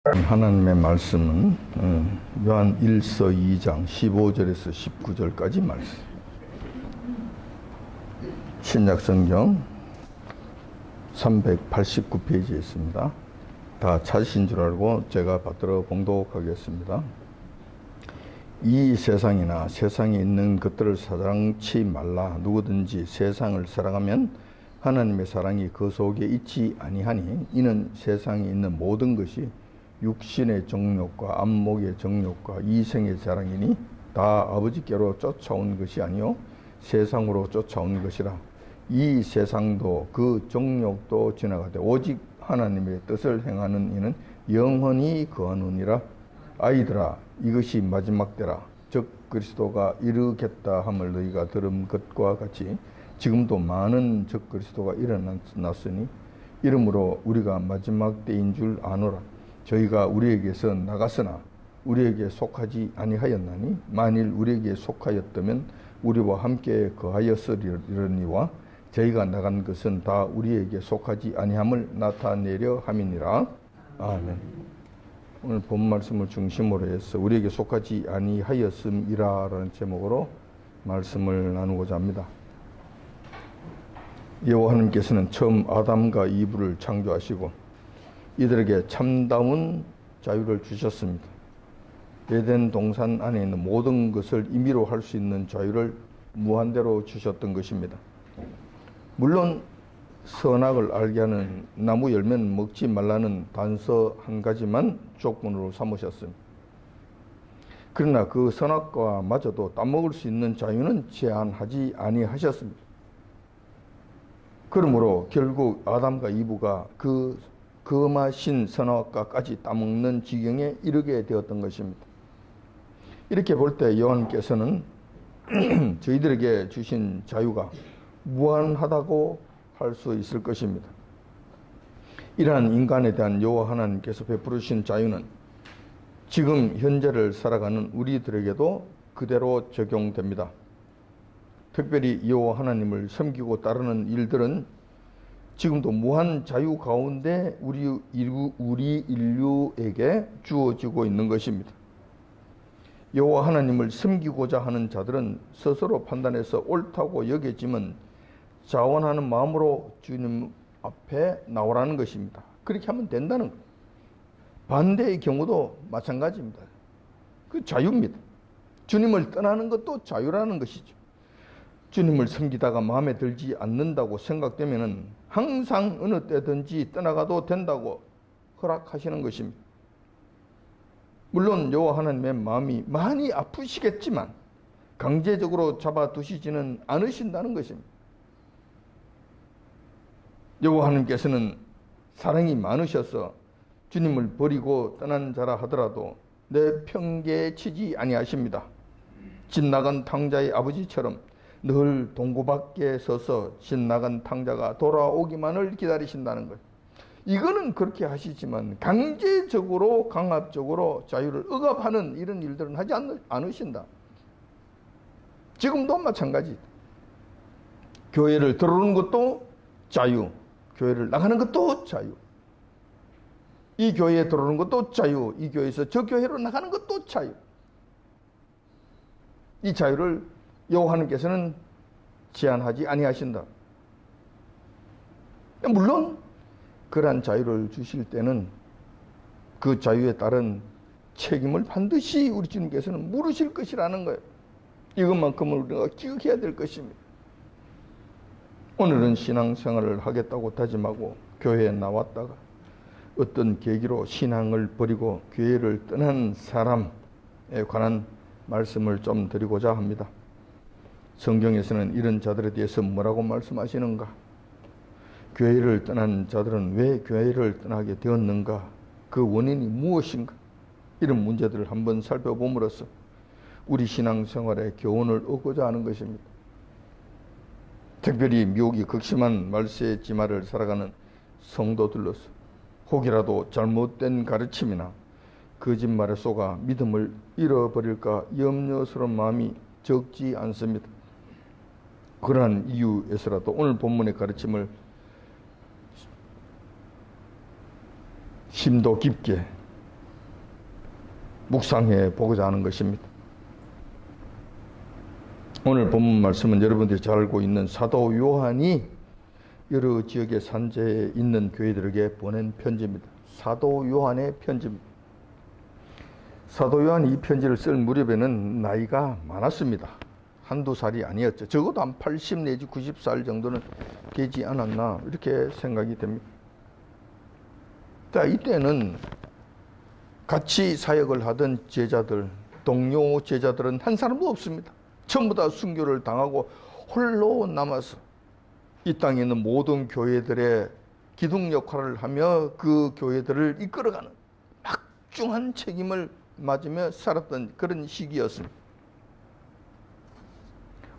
하나님의 말씀은 요한 1서 2장 15절에서 19절까지 말씀. 신약성경 389페이지에 있습니다. 다 찾으신 줄 알고 제가 받들어 봉독하겠습니다. 이 세상이나 세상에 있는 것들을 사랑치 말라. 누구든지 세상을 사랑하면 하나님의 사랑이 그 속에 있지 아니하니 이는 세상에 있는 모든 것이 육신의 정욕과 안목의 정욕과 이생의 자랑이니 다 아버지께로 쫓아온 것이 아니요 세상으로 쫓아온 것이라. 이 세상도 그 정욕도 지나가되 오직 하나님의 뜻을 행하는 이는 영원히 거하느니라. 아이들아, 이것이 마지막 때라. 즉 그리스도가 이르겠다 함을 너희가 들은 것과 같이 지금도 많은 적 그리스도가 일어났으니 이러므로 우리가 마지막 때인 줄 아노라. 저희가 우리에게서 나갔으나 우리에게 속하지 아니하였나니 만일 우리에게 속하였다면 우리와 함께 거하였으리니와 저희가 나간 것은 다 우리에게 속하지 아니함을 나타내려 함이니라. 아멘. 오늘 본 말씀을 중심으로 해서 우리에게 속하지 아니하였음이라 라는 제목으로 말씀을 나누고자 합니다. 여호와 하나님께서는 처음 아담과 이브를 창조하시고 이들에게 참다운 자유를 주셨습니다. 에덴 동산 안에 있는 모든 것을 임의로 할 수 있는 자유를 무한대로 주셨던 것입니다. 물론 선악을 알게 하는 나무 열매는 먹지 말라는 단서 한 가지만 조건으로 삼으셨습니다. 그러나 그 선악과 마저도 따먹을 수 있는 자유는 제한하지 아니하셨습니다. 그러므로 결국 아담과 이브가 그 거마신 선악과까지 따먹는 지경에 이르게 되었던 것입니다. 이렇게 볼 때 여호와께서는 저희들에게 주신 자유가 무한하다고 할 수 있을 것입니다. 이러한 인간에 대한 여호와 하나님께서 베푸르신 자유는 지금 현재를 살아가는 우리들에게도 그대로 적용됩니다. 특별히 여호와 하나님을 섬기고 따르는 일들은 지금도 무한 자유 가운데 우리 인류에게 주어지고 있는 것입니다. 여호와 하나님을 섬기고자 하는 자들은 스스로 판단해서 옳다고 여겨지면 자원하는 마음으로 주님 앞에 나오라는 것입니다. 그렇게 하면 된다는 거예요. 반대의 경우도 마찬가지입니다. 그 자유입니다. 주님을 떠나는 것도 자유라는 것이죠. 주님을 섬기다가 마음에 들지 않는다고 생각되면 항상 어느 때든지 떠나가도 된다고 허락하시는 것입니다. 물론 여호와 하나님의 마음이 많이 아프시겠지만 강제적으로 잡아두시지는 않으신다는 것입니다. 여호와 하나님께서는 사랑이 많으셔서 주님을 버리고 떠난 자라 하더라도 내 평계에 치지 아니하십니다. 집 나간 탕자의 아버지처럼 늘 동고 밖에 서서 집 나간 탕자가 돌아오기만을 기다리신다는 것. 이거는 그렇게 하시지만 강제적으로 강압적으로 자유를 억압하는 이런 일들은 하지 않으신다. 지금도 마찬가지. 교회를 들어오는 것도 자유, 교회를 나가는 것도 자유. 이 교회에 들어오는 것도 자유, 이 교회에서 저 교회로 나가는 것도 자유. 이 자유를 여호와 하나님께서는 제한하지 아니하신다. 물론 그러한 자유를 주실 때는 그 자유에 따른 책임을 반드시 우리 주님께서는 물으실 것이라는 거예요. 이것만큼은 우리가 기억해야 될 것입니다. 오늘은 신앙생활을 하겠다고 다짐하고 교회에 나왔다가 어떤 계기로 신앙을 버리고 교회를 떠난 사람에 관한 말씀을 좀 드리고자 합니다. 성경에서는 이런 자들에 대해서 뭐라고 말씀하시는가? 교회를 떠난 자들은 왜 교회를 떠나게 되었는가? 그 원인이 무엇인가? 이런 문제들을 한번 살펴봄으로써 우리 신앙생활의 교훈을 얻고자 하는 것입니다. 특별히 미혹이 극심한 말세의 지마를 살아가는 성도들로서 혹이라도 잘못된 가르침이나 거짓말에 속아 믿음을 잃어버릴까 염려스러운 마음이 적지 않습니다. 그러한 이유에서라도 오늘 본문의 가르침을 심도 깊게 묵상해 보고자 하는 것입니다. 오늘 본문 말씀은 여러분들이 잘 알고 있는 사도 요한이 여러 지역의 산재에 있는 교회들에게 보낸 편지입니다. 사도 요한의 편지입니다. 사도 요한이 이 편지를 쓸 무렵에는 나이가 많았습니다. 한두 살이 아니었죠. 적어도 한 80 내지 90살 정도는 되지 않았나 이렇게 생각이 됩니다. 자, 이때는 같이 사역을 하던 제자들, 동료 제자들은 한 사람도 없습니다. 전부 다 순교를 당하고 홀로 남아서 이 땅에 있는 모든 교회들의 기둥 역할을 하며 그 교회들을 이끌어가는 막중한 책임을 맞으며 살았던 그런 시기였습니다.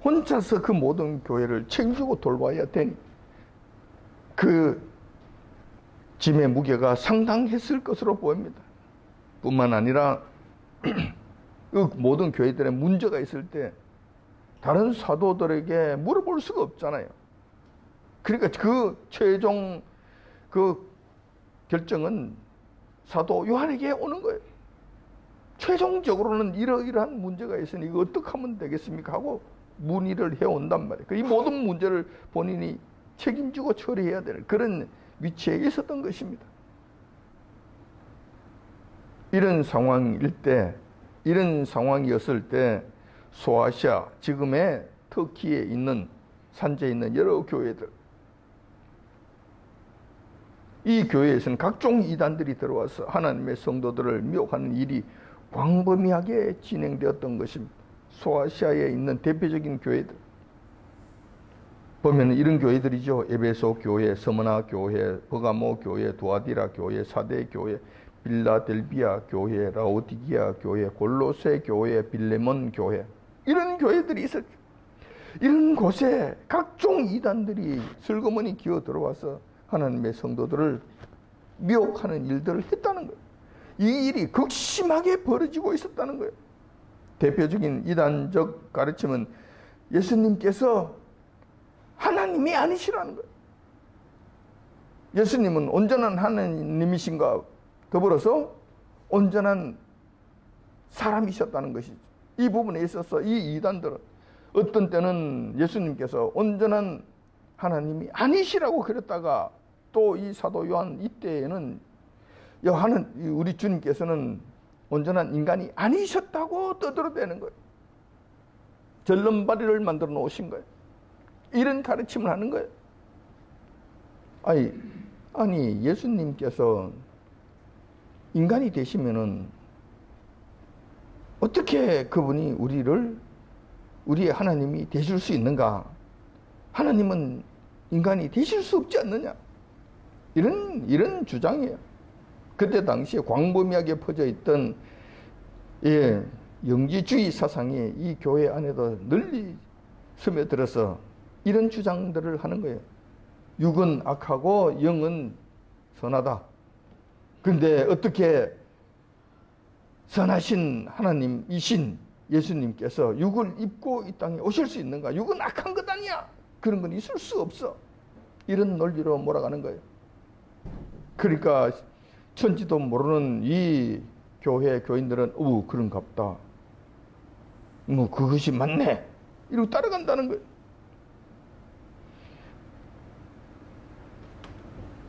혼자서 그 모든 교회를 책임지고 돌봐야 되니 그 짐의 무게가 상당했을 것으로 보입니다. 뿐만 아니라 그 모든 교회들의 문제가 있을 때 다른 사도들에게 물어볼 수가 없잖아요. 그러니까 그 최종 그 결정은 사도 요한에게 오는 거예요. 최종적으로는 이러이러한 문제가 있으니 이거 어떻게 하면 되겠습니까? 하고 문의를 해온단 말이에요. 이 모든 문제를 본인이 책임지고 처리해야 되는 그런 위치에 있었던 것입니다. 이런 상황이었을 때 소아시아, 지금의 터키에 있는 산지에 있는 여러 교회들, 이 교회에서는 각종 이단들이 들어와서 하나님의 성도들을 미혹하는 일이 광범위하게 진행되었던 것입니다. 소아시아에 있는 대표적인 교회들 보면 이런 교회들이죠. 에베소 교회, 스무나 교회, 버가모 교회, 두아디라 교회, 사대 교회, 빌라델비아 교회, 라오디기아 교회, 골로새 교회, 빌레몬 교회, 이런 교회들이 있었죠. 이런 곳에 각종 이단들이 슬그머니 기어 들어와서 하나님의 성도들을 미혹하는 일들을 했다는 거예요. 이 일이 극심하게 벌어지고 있었다는 거예요. 대표적인 이단적 가르침은 예수님께서 하나님이 아니시라는 거예요. 예수님은 온전한 하나님이신가 더불어서 온전한 사람이셨다는 것이죠. 이 부분에 있어서 이 이단들은 어떤 때는 예수님께서 온전한 하나님이 아니시라고 그랬다가 또 이 사도 요한 이때에는 우리 주님께서는 온전한 인간이 아니셨다고 떠들어대는 거예요. 절름발이를 만들어 놓으신 거예요. 이런 가르침을 하는 거예요. 아니 예수님께서 인간이 되시면은 어떻게 그분이 우리의 하나님이 되실 수 있는가? 하나님은 인간이 되실 수 없지 않느냐? 이런 주장이에요. 그때 당시에 광범위하게 퍼져 있던 영지주의 사상이 이 교회 안에도 널리 스며들어서 이런 주장들을 하는 거예요. 육은 악하고 영은 선하다. 그런데 어떻게 선하신 하나님이신 예수님께서 육을 입고 이 땅에 오실 수 있는가? 육은 악한 것 아니야. 그런 건 있을 수 없어. 이런 논리로 몰아가는 거예요. 그러니까 천지도 모르는 이 교회 교인들은 그런갑다. 그것이 맞네. 이러고 따라간다는 거예요.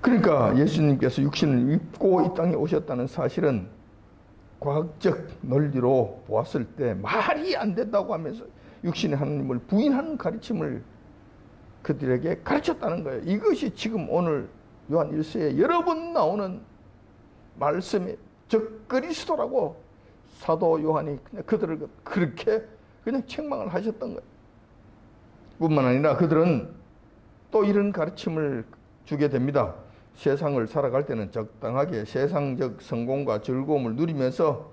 그러니까 예수님께서 육신을 입고 이 땅에 오셨다는 사실은 과학적 논리로 보았을 때 말이 안 된다고 하면서 육신의 하나님을 부인하는 가르침을 그들에게 가르쳤다는 거예요. 이것이 지금 오늘 요한 1서에 여러 번 나오는 말씀이 적 그리스도라고 사도 요한이 그냥 그들을 그렇게 그냥 책망을 하셨던 거예요. 뿐만 아니라 그들은 또 이런 가르침을 주게 됩니다. 세상을 살아갈 때는 적당하게 세상적 성공과 즐거움을 누리면서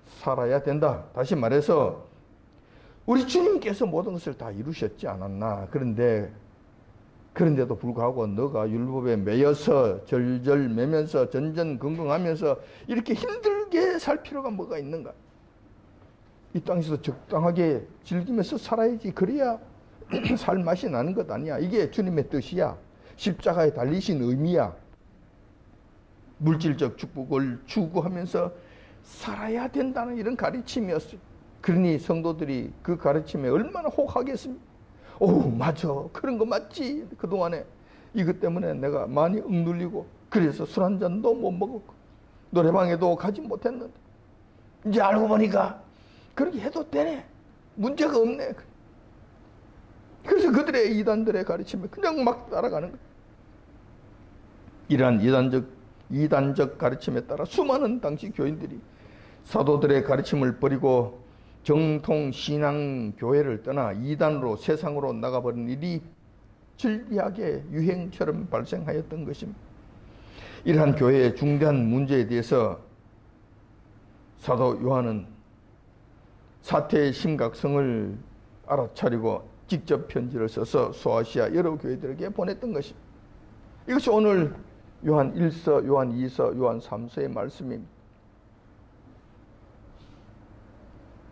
살아야 된다. 다시 말해서 우리 주님께서 모든 것을 다 이루셨지 않았나. 그런데도 불구하고 너가 율법에 매여서 절절 매면서 전전긍긍하면서 이렇게 힘들게 살 필요가 뭐가 있는가. 이 땅에서 적당하게 즐기면서 살아야지. 그래야 살 맛이 나는 것 아니야. 이게 주님의 뜻이야. 십자가에 달리신 의미야. 물질적 축복을 추구하면서 살아야 된다는 이런 가르침이었어요. 그러니 성도들이 그 가르침에 얼마나 혹하겠습니까? 오, 맞아. 그런 거 맞지. 그동안에 이것 때문에 내가 많이 억눌리고 그래서 술 한 잔도 못 먹었고 노래방에도 가지 못했는데 이제 알고 보니까 그렇게 해도 되네. 문제가 없네. 그래서 그들의 이단들의 가르침에 그냥 막 따라가는 거예요. 이러한 이단적 가르침에 따라 수많은 당시 교인들이 사도들의 가르침을 버리고 정통 신앙 교회를 떠나 이단으로 세상으로 나가버린 일이 절비하게 유행처럼 발생하였던 것입니다. 이러한 교회의 중대한 문제에 대해서 사도 요한은 사태의 심각성을 알아차리고 직접 편지를 써서 소아시아 여러 교회들에게 보냈던 것입니다. 이것이 오늘 요한 1서, 요한 2서, 요한 3서의 말씀입니다.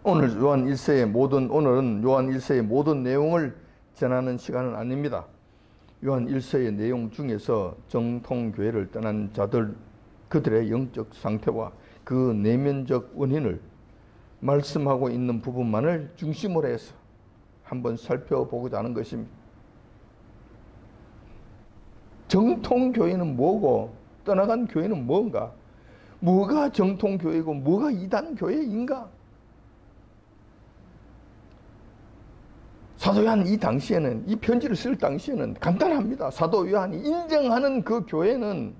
오늘은 요한 1서의 모든 내용을 전하는 시간은 아닙니다. 요한 1서의 내용 중에서 정통교회를 떠난 자들, 그들의 영적 상태와 그 내면적 원인을 말씀하고 있는 부분만을 중심으로 해서 한번 살펴보고자 하는 것입니다. 정통교회는 뭐고 떠나간 교회는 뭔가? 뭐가 정통교회고 뭐가 이단교회인가? 사도 요한 이 당시에는, 이 편지를 쓸 당시에는 간단합니다. 사도 요한이 인정하는 그 교회는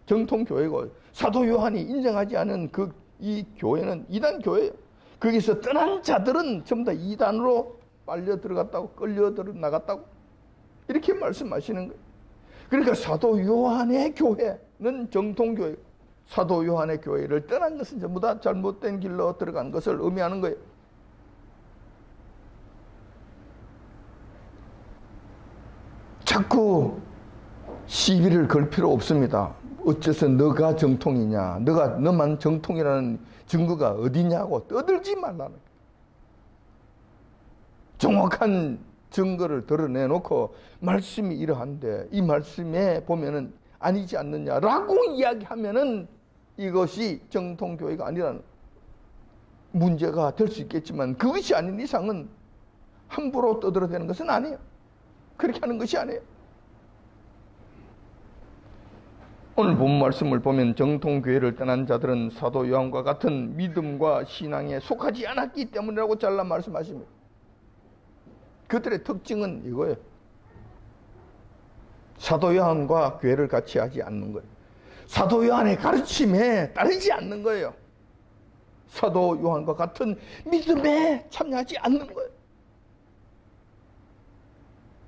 정통교회고 사도 요한이 인정하지 않은 이 교회는 이단교회예요. 거기서 떠난 자들은 전부 다 이단으로 빨려 들어갔다고, 끌려 나갔다고 이렇게 말씀하시는 거예요. 그러니까 사도 요한의 교회는 정통교회, 사도 요한의 교회를 떠난 것은 전부 다 잘못된 길로 들어간 것을 의미하는 거예요. 자꾸 시비를 걸 필요 없습니다. 어째서 너가 정통이냐, 너만 정통이라는 증거가 어디냐고 떠들지 말라는 거예요. 정확한 증거를 드러내놓고 말씀이 이러한데 이 말씀에 보면은 아니지 않느냐라고 이야기하면은 이것이 정통교회가 아니라는 문제가 될 수 있겠지만 그것이 아닌 이상은 함부로 떠들어대는 것은 아니에요. 그렇게 하는 것이 아니에요. 오늘 본 말씀을 보면 정통교회를 떠난 자들은 사도 요한과 같은 믿음과 신앙에 속하지 않았기 때문이라고 잘라 말씀하십니다. 그들의 특징은 이거예요. 사도 요한과 교회를 같이 하지 않는 거예요. 사도 요한의 가르침에 따르지 않는 거예요. 사도 요한과 같은 믿음에 참여하지 않는 거예요.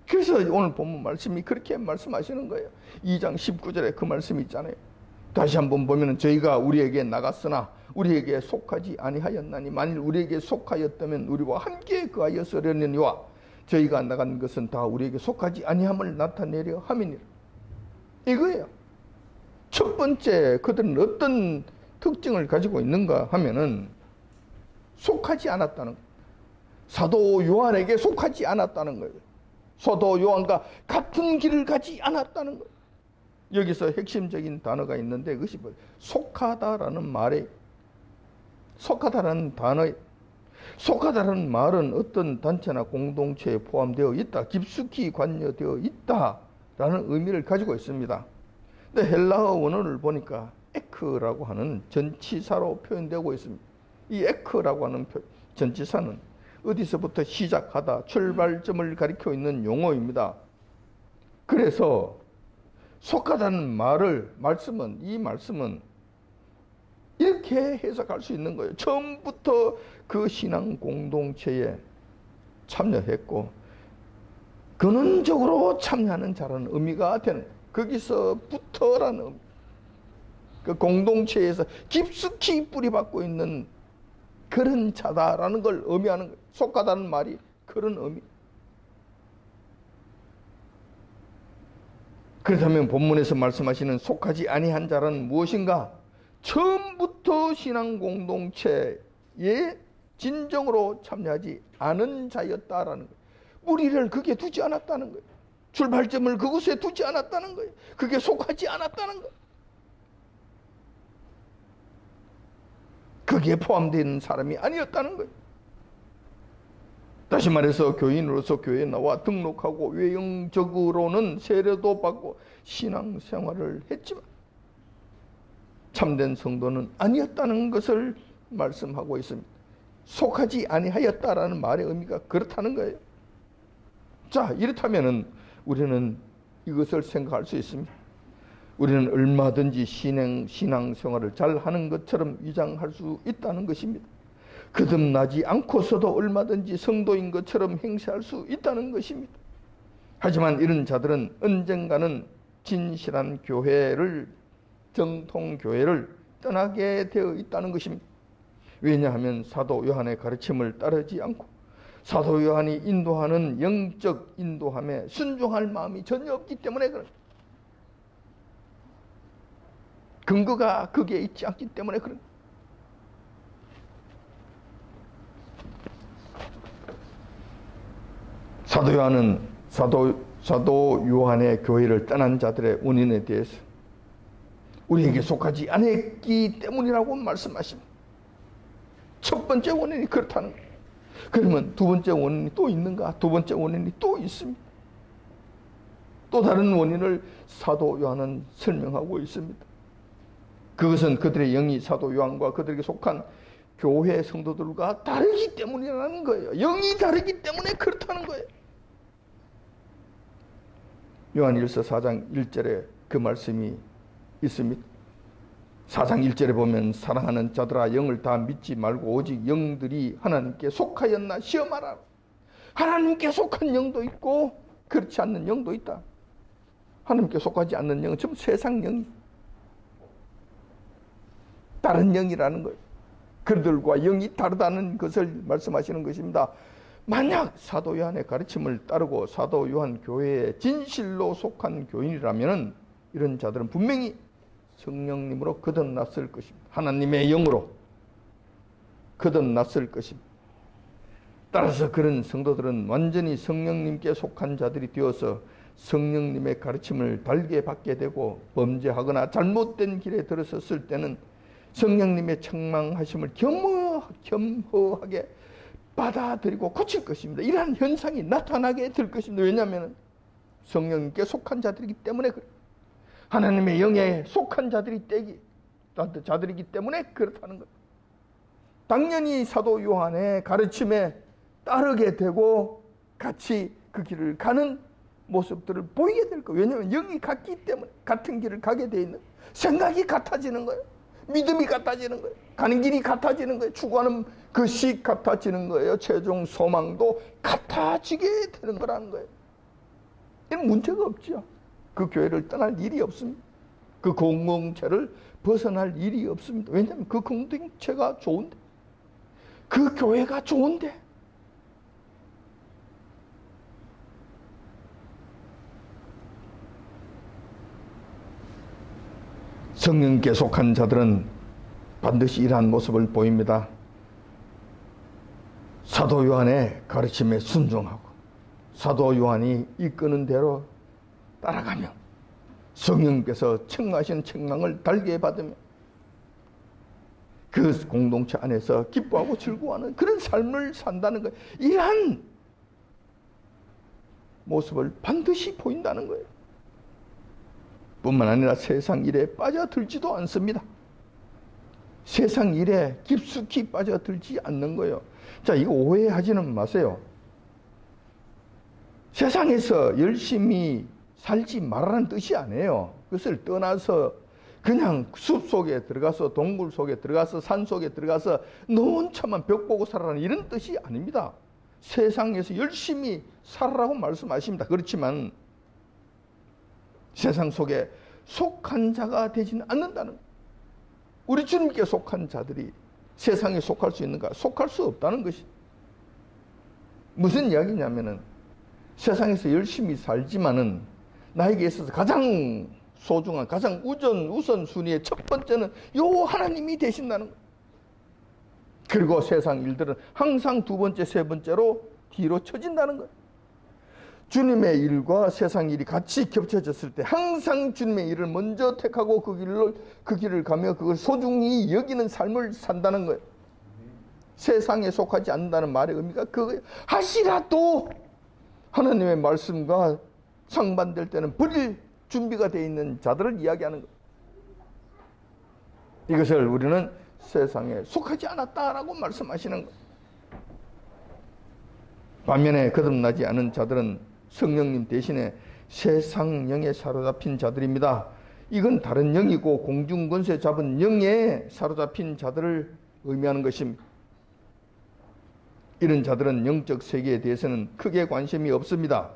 그래서 오늘 본문 말씀이 그렇게 말씀하시는 거예요. 2장 19절에 그 말씀이 있잖아요. 다시 한번 보면 저희가 우리에게 나갔으나 우리에게 속하지 아니하였나니 만일 우리에게 속하였다면 우리와 함께 거하였으려니와 저희가 나간 것은 다 우리에게 속하지 아니함을 나타내려 함이니라. 이거예요. 첫 번째 그들은 어떤 특징을 가지고 있는가 하면은 속하지 않았다는 거예요. 사도 요한에게 속하지 않았다는 거예요. 사도 요한과 같은 길을 가지 않았다는 거예요. 여기서 핵심적인 단어가 있는데 그것이 뭐예요? 속하다라는 말에 속하다라는 단어에 속하다라는 말은 어떤 단체나 공동체에 포함되어 있다, 깊숙이 관여되어 있다라는 의미를 가지고 있습니다. 근데 헬라어 원어를 보니까 에크라고 하는 전치사로 표현되고 있습니다. 이 에크라고 하는 전치사는 어디서부터 시작하다, 출발점을 가리켜 있는 용어입니다. 그래서 속하다는 이 말씀은 이렇게 해석할 수 있는 거예요. 처음부터 그 신앙 공동체에 참여했고 근원적으로 참여하는 자라는 의미가 되는 거예요. 거기서부터라는 의미. 그 공동체에서 깊숙이 뿌리박고 있는 그런 자다라는 걸 의미하는 거예요. 속하다는 말이 그런 의미. 그렇다면 본문에서 말씀하시는 속하지 아니한 자는 무엇인가? 처음부터 신앙 공동체에 진정으로 참여하지 않은 자였다라는 거예요. 뿌리를 그게 두지 않았다는 거예요. 출발점을 그곳에 두지 않았다는 거예요. 그게 속하지 않았다는 거예요. 거기에 포함되어 있는 사람이 아니었다는 거예요. 다시 말해서 교인으로서 교회에 나와 등록하고 외형적으로는 세례도 받고 신앙생활을 했지만 참된 성도는 아니었다는 것을 말씀하고 있습니다. 속하지 아니하였다라는 말의 의미가 그렇다는 거예요. 자, 이렇다면은 우리는 이것을 생각할 수 있습니다. 우리는 얼마든지 신앙생활을 잘 하는 것처럼 위장할 수 있다는 것입니다. 거듭나지 않고서도 얼마든지 성도인 것처럼 행세할 수 있다는 것입니다. 하지만 이런 자들은 언젠가는 진실한 교회를, 정통교회를 떠나게 되어 있다는 것입니다. 왜냐하면 사도 요한의 가르침을 따르지 않고 사도 요한이 인도하는 영적 인도함에 순종할 마음이 전혀 없기 때문에 그런, 근거가 거기에 있지 않기 때문에 그런. 사도 요한은 사도 요한의 교회를 떠난 자들의 원인에 대해서 우리에게 속하지 않았기 때문이라고 말씀하십니다. 첫 번째 원인이 그렇다는 거예요. 그러면 두 번째 원인이 또 있는가? 두 번째 원인이 또 있습니다. 또 다른 원인을 사도 요한은 설명하고 있습니다. 그것은 그들의 영이 사도 요한과 그들에게 속한 교회 성도들과 다르기 때문이라는 거예요. 영이 다르기 때문에 그렇다는 거예요. 요한일서 4장 1절에 그 말씀이 있습니다. 4장 1절에 보면 사랑하는 자들아 영을 다 믿지 말고 오직 영들이 하나님께 속하였나 시험하라. 하나님께 속한 영도 있고 그렇지 않는 영도 있다. 하나님께 속하지 않는 영은 전부 세상 영이 다른 영이라는 거예요. 그들과 영이 다르다는 것을 말씀하시는 것입니다. 만약 사도 요한의 가르침을 따르고 사도 요한 교회에 진실로 속한 교인이라면 이런 자들은 분명히 성령님으로 거듭났을 것입니다. 하나님의 영으로 거듭났을 것입니다. 따라서 그런 성도들은 완전히 성령님께 속한 자들이 되어서 성령님의 가르침을 달게 받게 되고 범죄하거나 잘못된 길에 들어섰을 때는 성령님의 책망하심을 겸허하게 받아들이고 고칠 것입니다. 이러한 현상이 나타나게 될 것입니다. 왜냐하면 성령님께 속한 자들이기 때문에 그래요. 하나님의 영에 속한 자들이기 때문에 그렇다는 거예요. 당연히 사도 요한의 가르침에 따르게 되고 같이 그 길을 가는 모습들을 보이게 될 거예요. 왜냐하면 영이 같기 때문에 같은 길을 가게 돼 있는, 생각이 같아지는 거예요. 믿음이 같아지는 거예요. 가는 길이 같아지는 거예요. 추구하는 것이 같아지는 거예요. 최종 소망도 같아지게 되는 거라는 거예요. 이런 문제가 없죠. 그 교회를 떠날 일이 없습니다. 그 공동체를 벗어날 일이 없습니다. 왜냐하면 그 공동체가 좋은데, 그 교회가 좋은데, 성령께 속한 자들은 반드시 이러한 모습을 보입니다. 사도 요한의 가르침에 순종하고 사도 요한이 이끄는 대로 따라가며 성령께서 책망하신 책망을 달게 받으며 그 공동체 안에서 기뻐하고 즐거워하는 그런 삶을 산다는 거예요. 이러한 모습을 반드시 보인다는 거예요. 뿐만 아니라 세상 일에 빠져들지도 않습니다. 세상 일에 깊숙이 빠져들지 않는 거예요. 자, 이거 오해하지는 마세요. 세상에서 열심히 살지 말라는 뜻이 아니에요. 그것을 떠나서 그냥 숲 속에 들어가서 동굴 속에 들어가서 산 속에 들어가서 노원처만 벽 보고 살아라는 이런 뜻이 아닙니다. 세상에서 열심히 살아라고 말씀하십니다. 그렇지만 세상 속에 속한 자가 되지는 않는다는 거예요. 우리 주님께 속한 자들이 세상에 속할 수 있는가? 속할 수 없다는 것이. 무슨 이야기냐면은 세상에서 열심히 살지만은 나에게 있어서 가장 소중한, 가장 우선순위의 첫 번째는 요 하나님이 되신다는 거예요. 그리고 세상 일들은 항상 두 번째, 세 번째로 뒤로 쳐진다는 거예요. 주님의 일과 세상 일이 같이 겹쳐졌을 때 항상 주님의 일을 먼저 택하고 그 길을 가며 그걸 소중히 여기는 삶을 산다는 거예요. 세상에 속하지 않는다는 말의 의미가 그거예요. 하시라도 하나님의 말씀과 상반될 때는 버릴 준비가 되어 있는 자들을 이야기하는 거예요. 이것을 우리는 세상에 속하지 않았다라고 말씀하시는 거예요. 반면에 거듭나지 않은 자들은 성령님 대신에 세상 영에 사로잡힌 자들입니다. 이건 다른 영이고 공중권세 잡은 영에 사로잡힌 자들을 의미하는 것입니다. 이런 자들은 영적 세계에 대해서는 크게 관심이 없습니다.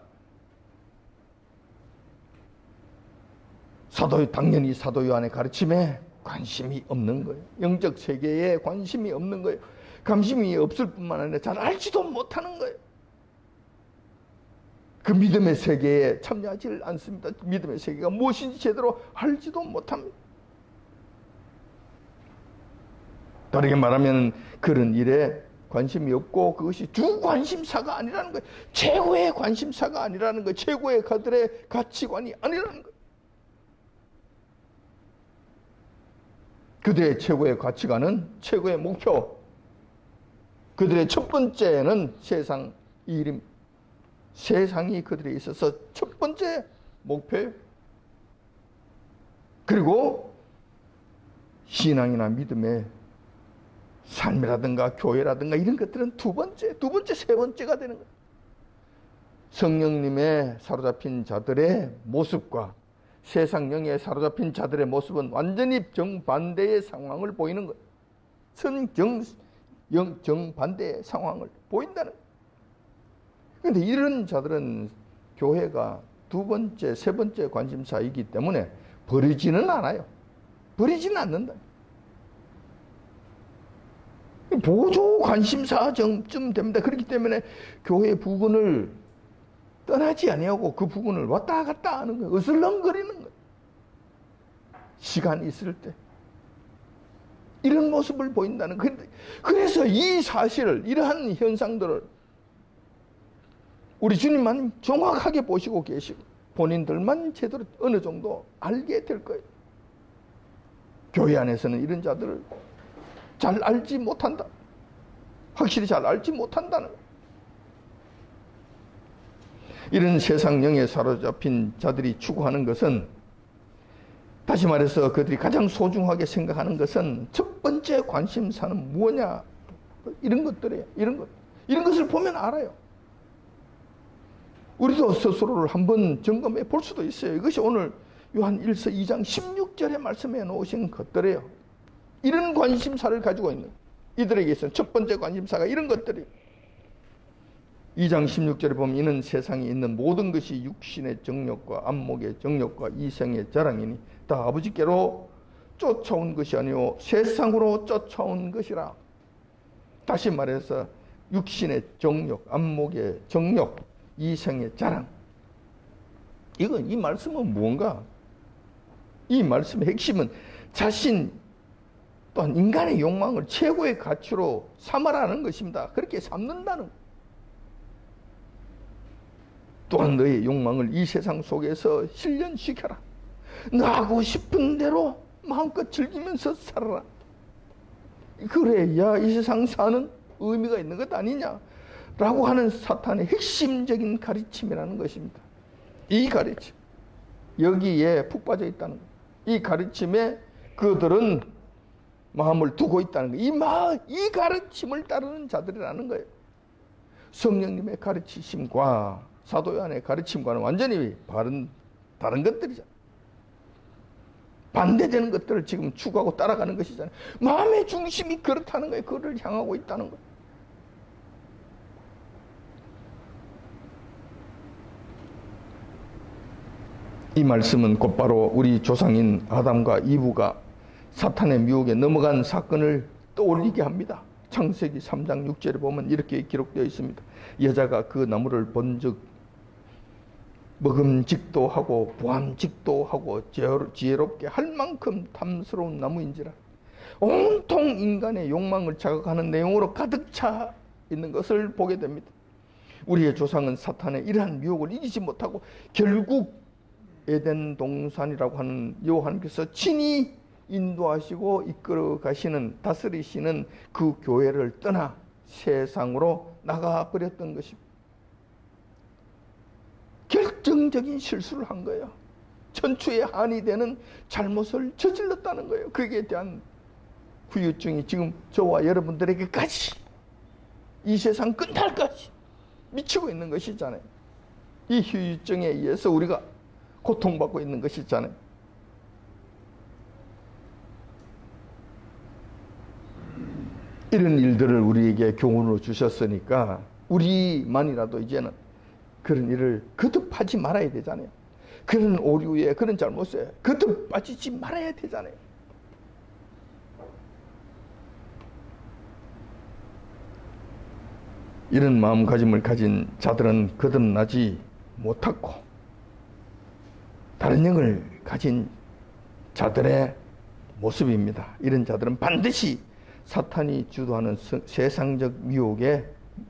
당연히 사도 요한의 가르침에 관심이 없는 거예요. 영적 세계에 관심이 없는 거예요. 관심이 없을 뿐만 아니라 잘 알지도 못하는 거예요. 그 믿음의 세계에 참여하지 않습니다. 믿음의 세계가 무엇인지 제대로 알지도 못합니다. 다르게 말하면 그런 일에 관심이 없고 그것이 주 관심사가 아니라는 거예요. 최고의 관심사가 아니라는 거예요. 최고의 그들의 가치관이 아니라는 거예요. 그들의 최고의 가치관은 최고의 목표. 그들의 첫 번째는 세상 일입니다. 세상이 그들에 있어서 첫 번째 목표예요. 그리고 신앙이나 믿음의 삶이라든가 교회라든가 이런 것들은 두 번째, 세 번째가 되는 거예요. 성령님의 사로잡힌 자들의 모습과 세상 영에 사로잡힌 자들의 모습은 완전히 정반대의 상황을 보이는 거예요. 정반대의 상황을 보인다는 거예요. 그런데 이런 자들은 교회가 두 번째, 세 번째 관심사이기 때문에 버리지는 않아요. 버리지는 않는다. 보조 관심사쯤 됩니다. 그렇기 때문에 교회 부분을 떠나지 아니하고 그 부분을 왔다 갔다 하는 거예요. 어슬렁거리는 거예요. 시간이 있을 때. 이런 모습을 보인다는 거예요. 그래서 이 사실을, 이러한 현상들을 우리 주님만 정확하게 보시고 계시고 본인들만 제대로 어느 정도 알게 될 거예요. 교회 안에서는 이런 자들을 잘 알지 못한다. 확실히 잘 알지 못한다는 거예요. 이런 세상 영에 사로잡힌 자들이 추구하는 것은, 다시 말해서 그들이 가장 소중하게 생각하는 것은 첫 번째 관심사는 뭐냐, 이런 것들이에요. 이런 것을 보면 알아요. 우리도 스스로를 한번 점검해 볼 수도 있어요. 이것이 오늘 요한 1서 2장 16절에 말씀해 놓으신 것들이에요. 이런 관심사를 가지고 있는 이들에게 있어서 첫 번째 관심사가 이런 것들이에요. 2장 16절에 보면 이는 세상에 있는 모든 것이 육신의 정욕과 안목의 정욕과 이생의 자랑이니 다 아버지께로 쫓아온 것이 아니오 세상으로 쫓아온 것이라. 다시 말해서 육신의 정욕, 안목의 정욕, 이생의 자랑. 이 말씀은 무언가? 이 말씀의 핵심은 자신 또한 인간의 욕망을 최고의 가치로 삼아라는 것입니다. 그렇게 삼는다는 것. 또한 너의 욕망을 이 세상 속에서 실현시켜라. 너 하고 싶은 대로 마음껏 즐기면서 살아라. 그래야 이 세상 사는 의미가 있는 것 아니냐 라고 하는 사탄의 핵심적인 가르침이라는 것입니다. 이 가르침, 여기에 푹 빠져 있다는 거예요. 이 가르침에 그들은 마음을 두고 있다는 거예요. 이 가르침을 따르는 자들이라는 거예요. 성령님의 가르치심과 사도 요한의 가르침과는 완전히 다른 것들이잖아요. 반대되는 것들을 지금 추구하고 따라가는 것이잖아요. 마음의 중심이 그렇다는 거예요. 그를 향하고 있다는 거예요. 이 말씀은 곧바로 우리 조상인 아담과 이브가 사탄의 미혹에 넘어간 사건을 떠올리게 합니다. 창세기 3장 6절에 보면 이렇게 기록되어 있습니다. 여자가 그 나무를 본즉 먹음직도 하고 보암직도 하고 지혜롭게 할 만큼 탐스러운 나무인지라. 온통 인간의 욕망을 자극하는 내용으로 가득 차 있는 것을 보게 됩니다. 우리의 조상은 사탄의 이러한 미혹을 이기지 못하고 결국 에덴 동산이라고 하는 여호와께서 친히 인도하시고 이끌어 가시는, 다스리시는 그 교회를 떠나 세상으로 나가버렸던 것입니다. 결정적인 실수를 한 거예요. 천추의 한이 되는 잘못을 저질렀다는 거예요. 거기에 대한 후유증이 지금 저와 여러분들에게까지 이 세상 끝날까지 미치고 있는 것이잖아요. 이 후유증에 의해서 우리가 고통받고 있는 것이잖아요. 이런 일들을 우리에게 교훈으로 주셨으니까 우리만이라도 이제는 그런 일을 거듭하지 말아야 되잖아요. 그런 오류에, 그런 잘못에 거듭 빠지지 말아야 되잖아요. 이런 마음가짐을 가진 자들은 거듭나지 못하고 다른 영을 가진 자들의 모습입니다. 이런 자들은 반드시 사탄이 주도하는 세상적 미혹에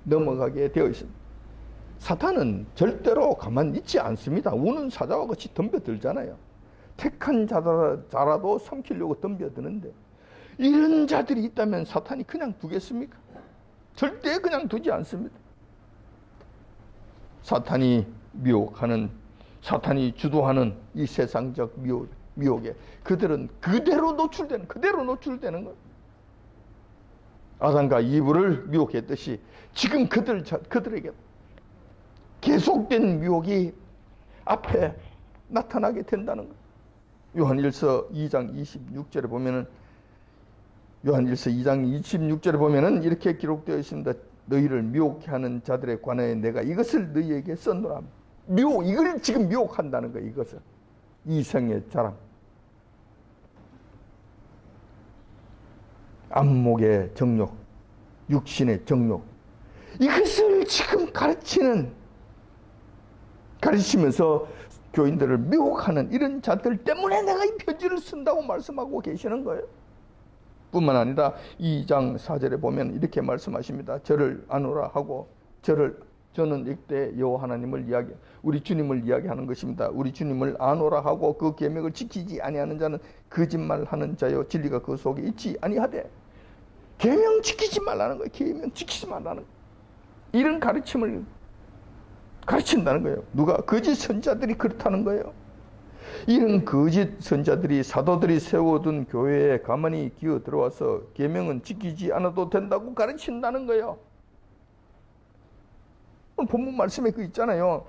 넘어가게 되어 있습니다. 사탄은 절대로 가만히 있지 않습니다. 우는 사자와 같이 덤벼들잖아요. 택한 자라도 삼키려고 덤벼드는데 이런 자들이 있다면 사탄이 그냥 두겠습니까? 절대 그냥 두지 않습니다. 사탄이 미혹하는, 사탄이 주도하는 이 세상적 미혹에 그들은 그대로 노출되는 거예요. 아담과 이브를 미혹했듯이 지금 그들에게 계속된 미혹이 앞에 나타나게 된다는 거예요. 요한일서 2장 26절에 보면은, 요한일서 2장 26절에 보면은 이렇게 기록되어 있습니다. 너희를 미혹해 하는 자들에 관하여 내가 이것을 너희에게 썼노라. 이걸 지금 미혹한다는 거예요. 이것을. 이성의 자랑, 안목의 정욕, 육신의 정욕, 이것을 지금 가르치면서 교인들을 미혹하는 이런 자들 때문에 내가 이 편지를 쓴다고 말씀하고 계시는 거예요. 뿐만 아니라 2장 4절에 보면 이렇게 말씀하십니다. 저를 아노라 하고, 저는 이때 여호와 하나님을 우리 주님을 이야기하는 것입니다. 우리 주님을 아노라 하고 그 계명을 지키지 아니하는 자는 거짓말하는 자요 진리가 그 속에 있지 아니하되. 계명 지키지 말라는 거예요. 계명 지키지 말라는 거예요. 이런 가르침을 가르친다는 거예요. 누가? 거짓 선자들이 그렇다는 거예요. 이런 거짓 선자들이, 사도들이 세워둔 교회에 가만히 기어 들어와서 계명은 지키지 않아도 된다고 가르친다는 거예요. 본문 말씀에 그 있잖아요.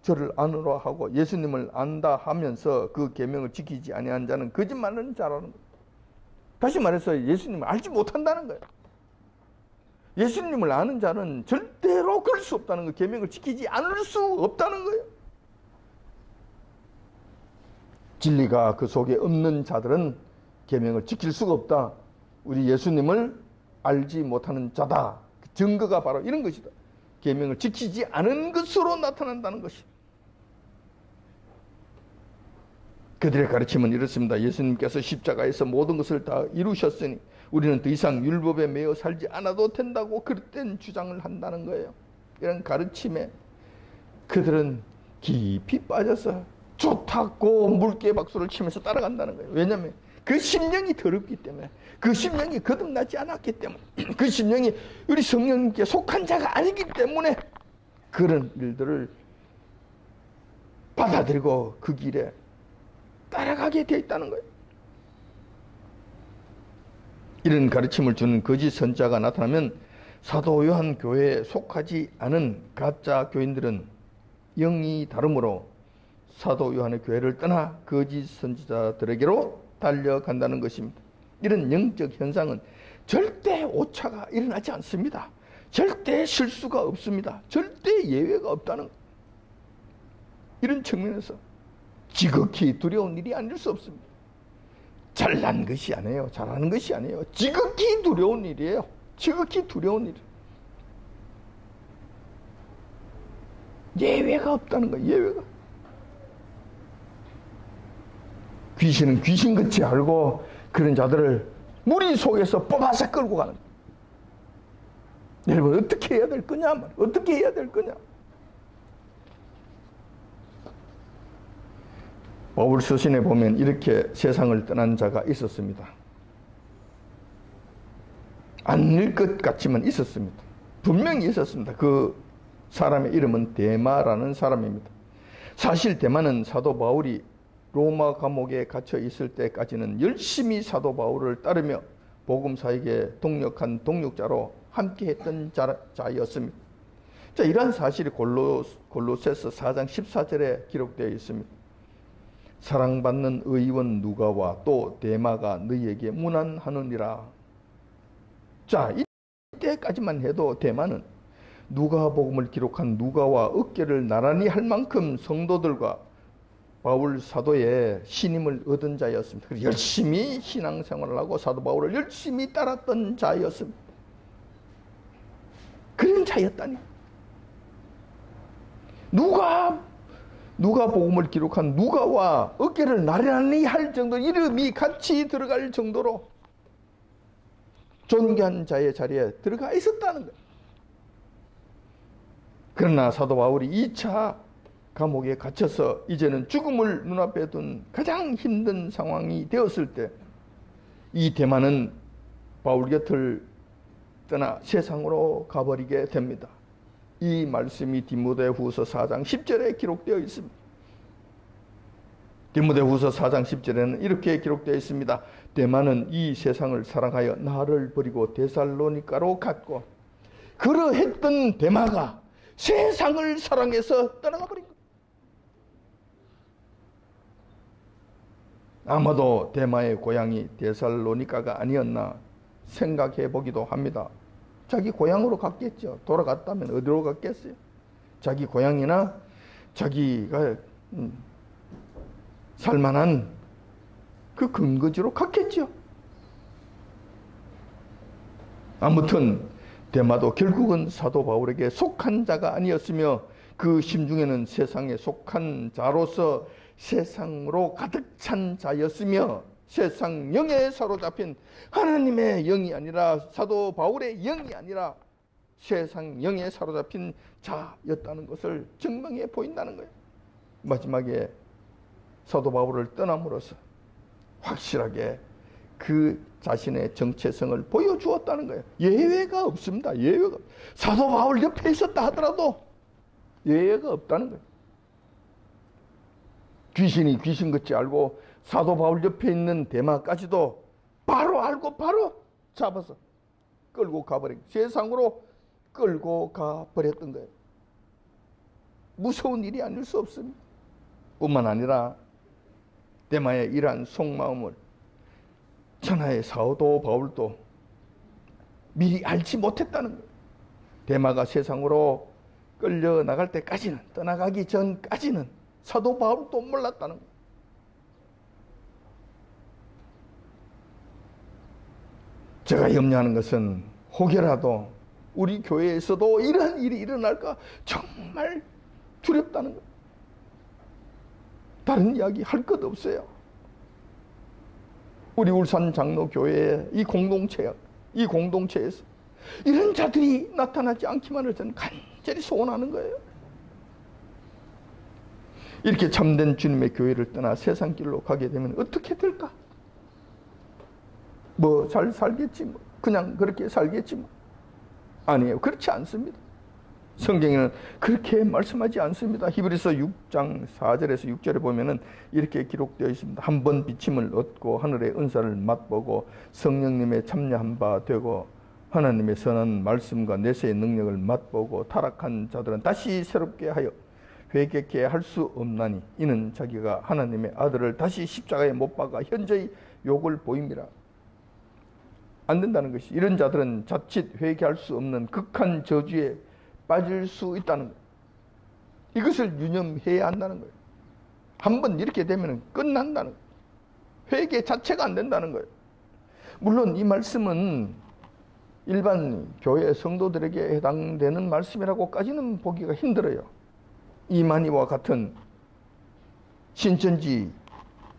저를 아노라 하고 예수님을 안다 하면서 그 계명을 지키지 아니한 자는 거짓말하는 자라는 거예요. 다시 말해서 예수님을 알지 못한다는 거예요. 예수님을 아는 자는 절대로 그럴 수 없다는 거예요. 계명을 지키지 않을 수 없다는 거예요. 진리가 그 속에 없는 자들은 계명을 지킬 수가 없다. 우리 예수님을 알지 못하는 자다. 증거가 바로 이런 것이다. 계명을 지키지 않은 것으로 나타난다는 것이. 그들의 가르침은 이렇습니다. 예수님께서 십자가에서 모든 것을 다 이루셨으니 우리는 더 이상 율법에 매여 살지 않아도 된다고 그릇된 주장을 한다는 거예요. 이런 가르침에 그들은 깊이 빠져서 좋다고 물개 박수를 치면서 따라간다는 거예요. 왜냐하면 그 심령이 더럽기 때문에, 그 심령이 거듭나지 않았기 때문에, 그 심령이 우리 성령님께 속한 자가 아니기 때문에 그런 일들을 받아들이고 그 길에 따라가게 되어 있다는 거예요. 이런 가르침을 주는 거짓 선자가 나타나면 사도 요한 교회에 속하지 않은 가짜 교인들은 영이 다르므로 사도 요한의 교회를 떠나 거짓 선지자들에게로 달려간다는 것입니다. 이런 영적 현상은 절대 오차가 일어나지 않습니다. 절대 실수가 없습니다. 절대 예외가 없다는 것. 이런 측면에서 지극히 두려운 일이 아닐 수 없습니다. 잘난 것이 아니에요. 잘하는 것이 아니에요. 지극히 두려운 일이에요. 지극히 두려운 일. 예외가 없다는 거예요. 예외가. 귀신은 귀신같이 알고 그런 자들을 무리 속에서 뽑아서 끌고 가는 거예요. 여러분 어떻게 해야 될 거냐? 어떻게 해야 될 거냐? 바울 서신에 보면 이렇게 세상을 떠난 자가 있었습니다. 아닐 것 같지만 있었습니다. 분명히 있었습니다. 그 사람의 이름은 데마라는 사람입니다. 사실 데마는 사도 바울이 로마 감옥에 갇혀 있을 때까지는 열심히 사도 바울을 따르며 복음사에게 동력한 동력자로 함께했던 자였습니다. 자, 이러한 사실이 골로새서 4장 14절에 기록되어 있습니다. 사랑받는 의원 누가와 또 데마가 너희에게 문안하느니라. 자, 이때까지만 해도 데마는 누가복음을 기록한 누가와 어깨를 나란히 할 만큼 성도들과 바울 사도의 신임을 얻은 자였습니다. 그래서 열심히 신앙생활을 하고 사도 바울을 열심히 따랐던 자였습니다. 그런 자였다니. 누가복음을 기록한 누가와 어깨를 나란히 할 정도, 이름이 같이 들어갈 정도로 존귀한 자의 자리에 들어가 있었다는 거예요. 그러나 사도 바울이 2차 감옥에 갇혀서 이제는 죽음을 눈앞에 둔 가장 힘든 상황이 되었을 때 이 데마는 바울 곁을 떠나 세상으로 가버리게 됩니다. 이 말씀이 디모데후서 4장 10절에 기록되어 있습니다. 디모데후서 4장 10절에는 이렇게 기록되어 있습니다. 데마는 이 세상을 사랑하여 나를 버리고 데살로니가로 갔고, 그러했던 데마가 세상을 사랑해서 떠나가 버린 거예요. 아마도 데마의 고향이 데살로니가가 아니었나 생각해 보기도 합니다. 자기 고향으로 갔겠죠. 돌아갔다면 어디로 갔겠어요? 자기 고향이나 자기가 살만한 그 근거지로 갔겠죠. 아무튼 데마도 결국은 사도 바울에게 속한 자가 아니었으며 그 심중에는 세상에 속한 자로서 세상으로 가득 찬 자였으며 세상 영에 사로잡힌 하나님의 영이 아니라 사도 바울의 영이 아니라 세상 영에 사로잡힌 자였다는 것을 증명해 보인다는 거예요. 마지막에 사도 바울을 떠남으로써 확실하게 그 자신의 정체성을 보여주었다는 거예요. 예외가 없습니다. 예외가. 사도 바울 옆에 있었다 하더라도 예외가 없다는 거예요. 귀신이 귀신같이 알고 사도 바울 옆에 있는 데마까지도 바로 알고 바로 잡아서 끌고 가버린, 세상으로 끌고 가버렸던 거예요. 무서운 일이 아닐 수 없습니다. 뿐만 아니라 데마의 이러한 속마음을 천하의 사도 바울도 미리 알지 못했다는 거예요. 데마가 세상으로 끌려나갈 때까지는, 떠나가기 전까지는 사도 바울도 몰랐다는 거예요. 제가 염려하는 것은 혹여라도 우리 교회에서도 이런 일이 일어날까 정말 두렵다는 거예요. 다른 이야기 할 것 없어요. 우리 울산 장로교회의 이 공동체에서 이런 자들이 나타나지 않기만을 저는 간절히 소원하는 거예요. 이렇게 참된 주님의 교회를 떠나 세상 길로 가게 되면 어떻게 될까? 뭐 잘 살겠지, 뭐 그냥 그렇게 살겠지, 뭐 아니에요. 그렇지 않습니다. 성경에는 그렇게 말씀하지 않습니다. 히브리서 6장 4절에서 6절에 보면은 이렇게 기록되어 있습니다. 한 번 비침을 얻고 하늘의 은사를 맛보고 성령님의 참여한 바 되고 하나님의 선한 말씀과 내세의 능력을 맛보고 타락한 자들은 다시 새롭게 하여 회개케 할 수 없나니 이는 자기가 하나님의 아들을 다시 십자가에 못 박아 현저히 욕을 보임이라. 안 된다는 것이, 이런 자들은 자칫 회개할 수 없는 극한 저주에 빠질 수 있다는 거예요. 이것을 유념해야 한다는 거예요. 한번 이렇게 되면 끝난다는 거예요. 회개 자체가 안 된다는 거예요. 물론 이 말씀은 일반 교회 성도들에게 해당되는 말씀이라고까지는 보기가 힘들어요. 이만희와 같은 신천지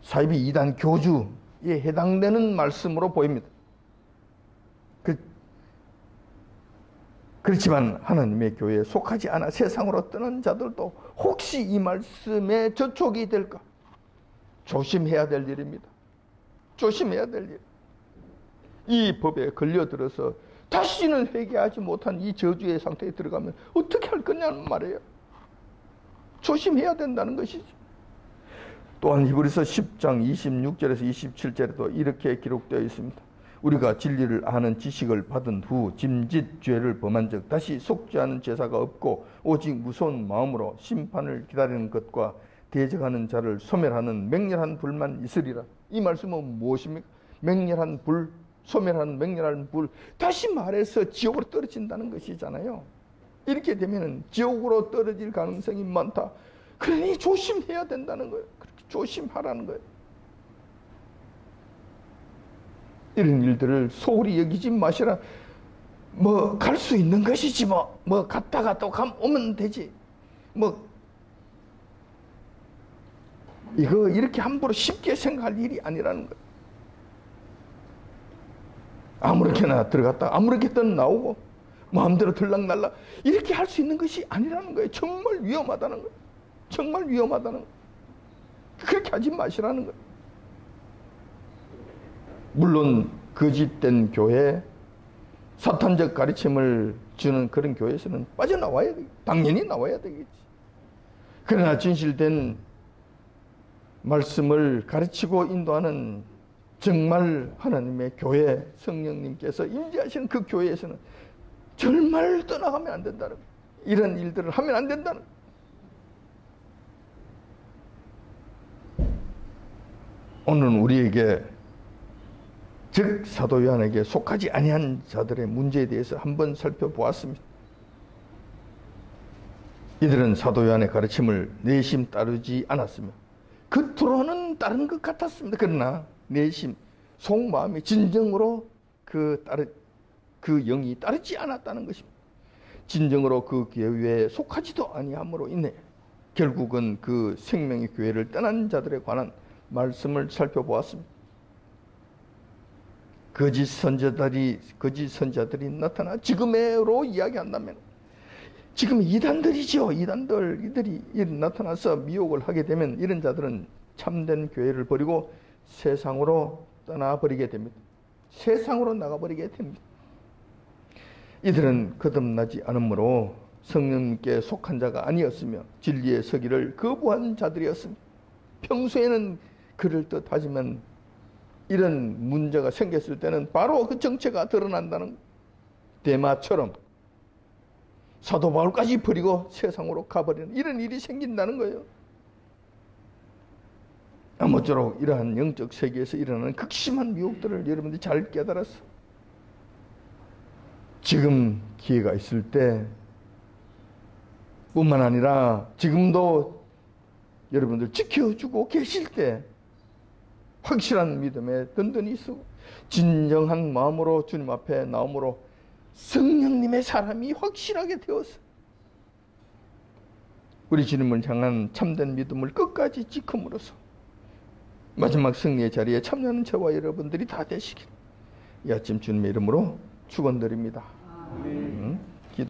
사이비 이단 교주에 해당되는 말씀으로 보입니다. 그렇지만 하나님의 교회에 속하지 않아 세상으로 떠난 자들도 혹시 이 말씀에 저촉이 될까? 조심해야 될 일입니다. 조심해야 될 일. 이 법에 걸려들어서 다시는 회개하지 못한 이 저주의 상태에 들어가면 어떻게 할 거냐는 말이에요. 조심해야 된다는 것이죠. 또한 히브리서 10장 26절에서 27절에도 이렇게 기록되어 있습니다. 우리가 진리를 아는 지식을 받은 후 짐짓 죄를 범한 적 다시 속죄하는 제사가 없고 오직 무서운 마음으로 심판을 기다리는 것과 대적하는 자를 소멸하는 맹렬한 불만 있으리라. 이 말씀은 무엇입니까? 맹렬한 불, 소멸하는 맹렬한 불. 다시 말해서 지옥으로 떨어진다는 것이잖아요. 이렇게 되면 지옥으로 떨어질 가능성이 많다. 그러니 조심해야 된다는 거예요. 그렇게 조심하라는 거예요. 이런 일들을 소홀히 여기지 마시라. 뭐 갈 수 있는 것이지 뭐 갔다가 또 오면 되지. 뭐 이거 이렇게 함부로 쉽게 생각할 일이 아니라는 거예요. 아무렇게나 들어갔다 아무렇게든 나오고 마음대로 들락날락 이렇게 할 수 있는 것이 아니라는 거예요. 정말 위험하다는 거예요. 정말 위험하다는 거예요. 그렇게 하지 마시라는 거예요. 물론 거짓된 교회, 사탄적 가르침을 주는 그런 교회에서는 빠져나와야 되겠지. 당연히 나와야 되겠지. 그러나 진실된 말씀을 가르치고 인도하는 정말 하나님의 교회, 성령님께서 임재하시는 그 교회에서는 정말 떠나가면 안 된다는 거예요. 이런 일들을 하면 안 된다는 거예요. 오늘은 우리에게 즉 사도 요한에게 속하지 아니한 자들의 문제에 대해서 한번 살펴보았습니다. 이들은 사도 요한의 가르침을 내심 따르지 않았으며 겉으로는 따른 것 같았습니다. 그러나 내심 속마음이 진정으로 그 영이 따르지 않았다는 것입니다. 진정으로 그 교회에 속하지도 아니함으로 인해 결국은 그 생명의 교회를 떠난 자들에 관한 말씀을 살펴보았습니다. 거짓 선자들이 나타나 지금으로 이야기한다면 지금 이단들이죠. 이단들이 나타나서 미혹을 하게 되면 이런 자들은 참된 교회를 버리고 세상으로 떠나버리게 됩니다. 세상으로 나가버리게 됩니다. 이들은 거듭나지 않으므로 성령님께 속한 자가 아니었으며 진리의 서기를 거부한 자들이었습니다. 평소에는 그럴듯 하지만 이런 문제가 생겼을 때는 바로 그 정체가 드러난다는 데마처럼 사도 바울까지 버리고 세상으로 가버리는 이런 일이 생긴다는 거예요. 아무쪼록 이러한 영적 세계에서 일어나는 극심한 미혹들을 여러분들이 잘 깨달았어. 지금 기회가 있을 때 뿐만 아니라 지금도 여러분들 지켜주고 계실 때 확실한 믿음에 든든히 서고 진정한 마음으로 주님 앞에 나옴으로 성령님의 사람이 확실하게 되어서 우리 주님을 향한 참된 믿음을 끝까지 지킴으로써 마지막 승리의 자리에 참여하는 저와 여러분들이 다 되시길 이 아침 주님의 이름으로 축원드립니다.